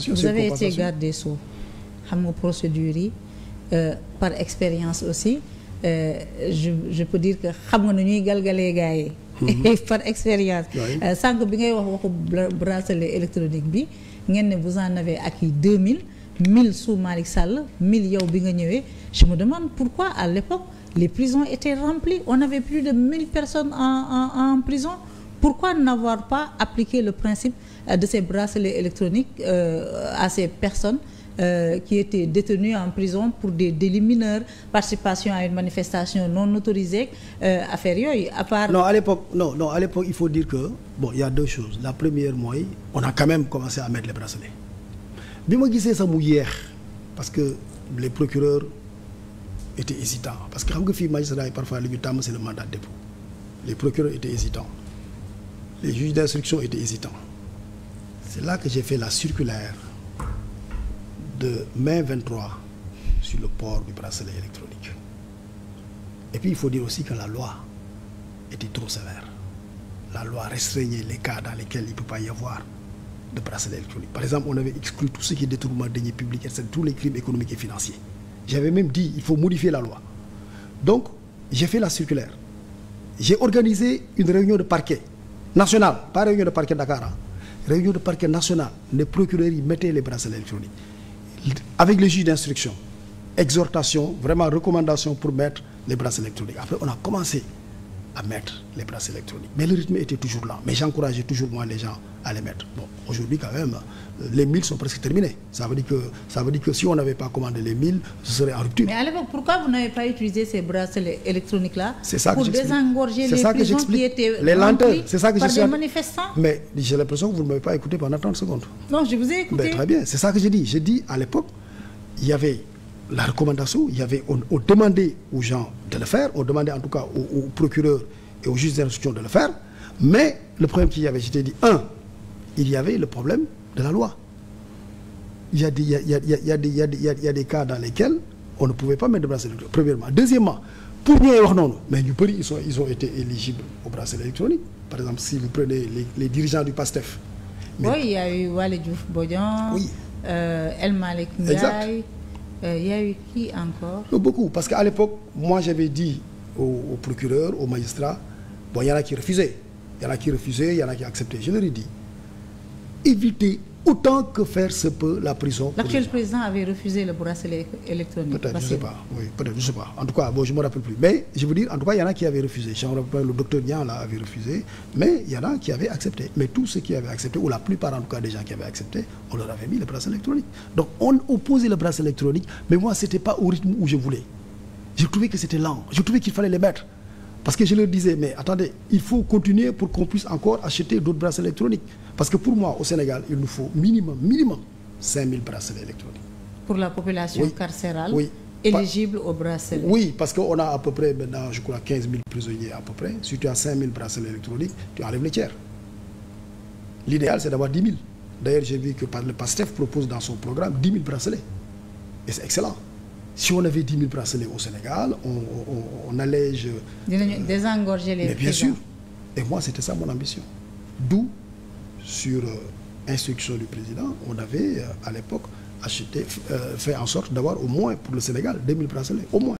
Vous avez été garde des Sceaux xam nga procédure yi par expérience aussi je peux dire que xam nga nu ñuy galgalee gars yi par expérience sànq bi ngay wax waxu bracelet électronique bi ngeen ne vous en avez acquis 1000 sous Malick Sall 1000 yow bi nga ñëwee je me demande pourquoi à l'époque les prisons étaient remplies on avait plus de 1000 personnes en prison. Pourquoi n'avoir pas appliqué le principe de ces bracelets électroniques à ces personnes qui étaient détenues en prison pour des délits mineurs, participation à une manifestation non autorisée, affaire yooyu à part... Non, à l'époque, il faut dire que, bon, il y a deux choses. La première, moi, on a quand même commencé à mettre les bracelets. Bi ma gisee sax mu yéex parce que les procureurs étaient hésitants. Parce que xam nga fii magistrat yi parfois li ñu tàmm c'est le mandat de dépôt. Les procureurs étaient hésitants. Les juges d'instruction étaient hésitants. C'est là que j'ai fait la circulaire de mai 23 sur le port du bracelet électronique. Et puis il faut dire aussi que la loi était trop sévère. La loi restreignait les cas dans lesquels il ne peut pas y avoir de bracelet électronique. Par exemple, on avait exclu tout ce qui est détournement de deniers publics, etc., tous les crimes économiques et financiers. J'avais même dit il faut modifier la loi. Donc, j'ai fait la circulaire. J'ai organisé une réunion de parquet national, pas réunion de parquet Dakar, hein. Réunion de parquet national, les procureurs y mettaient les bracelets électroniques avec les juges d'instruction, exhortation, vraiment recommandation pour mettre les bracelets électroniques. Après on a commencé à mettre les bracelets électroniques, mais le rythme était toujours lent, mais j'encourageais toujours moins les gens à les mettre. Bon, aujourd'hui quand même les 1000 sont presque terminés. Ça veut dire que si on n'avait pas commandé les 1000, ce serait en rupture. Mais à l'époque, pourquoi vous n'avez pas utilisé ces bracelets électroniques là pour désengorger les prisons qui étaient les lenteurs, c'est ça que par je des manifestants? Mais j'ai l'impression que vous ne m'avez pas écouté pendant 30 secondes. Non, je vous ai écouté. Mais très bien, c'est ça que j'ai dit. J'ai dit à l'époque, il y avait la recommandation, on demandait aux gens de le faire, on demandait en tout cas aux procureurs et aux juges d'instruction de le faire, mais le problème qu'il y avait, j'étais dit, il y avait le problème de la loi. Il y a des cas dans lesquels on ne pouvait pas mettre de bracelet électronique, premièrement. Deuxièmement, pour ñooy wax noonu, mais ñu bëri ils ont été éligibles au bracelet électronique. Par exemple, si vous prenez les dirigeants du PASTEF. Oui, il y a eu Waly Diouf Bodian, oui. El Malick Ndiaye, il y a eu qui encore? Beaucoup, parce qu'à l'époque, moi j'avais dit aux procureurs, aux magistrats, bon, il y en a qui refusaient. Il y en a qui refusaient, il y en a qui acceptaient. Je leur ai dit, évitez autant que faire se peut la prison. L'actuel président avait refusé le bracelet électronique. Peut-être, je ne sais pas. Oui, peut-être, je ne sais pas. En tout cas, bon, je ne me rappelle plus. Mais je veux dire, en tout cas, il y en a qui avaient refusé. Je me rappelle, le docteur Niang là avait refusé, mais il y en a qui avaient accepté. Mais tous ceux qui avaient accepté, ou la plupart en tout cas des gens qui avaient accepté, on leur avait mis le bracelet électronique. Donc on opposait le bracelet électronique, mais moi, ce n'était pas au rythme où je voulais. Je trouvais que c'était lent. Je trouvais qu'il fallait les mettre. Parce que je leur disais, mais attendez, il faut continuer pour qu'on puisse encore acheter d'autres bracelets électroniques. Parce que pour moi, au Sénégal, il nous faut minimum 5000 bracelets électroniques. Pour la population carcérale éligible au bracelet. Oui, parce qu'on a à peu près maintenant, je crois, 15 000 prisonniers à peu près. Si tu as 5000 bracelets électroniques, tu enlèves les tiers. L'idéal, c'est d'avoir 10 000. D'ailleurs, j'ai vu que le PASTEF propose dans son programme 10 000 bracelets. Et c'est excellent. Si on avait 10 000 bracelets au Sénégal, on allège... désengorger les prisons. Mais bien sûr. Et moi, c'était ça mon ambition. D'où, sur instruction du président, on avait, à l'époque, fait en sorte d'avoir au moins, pour le Sénégal, 2000 bracelets. Au moins.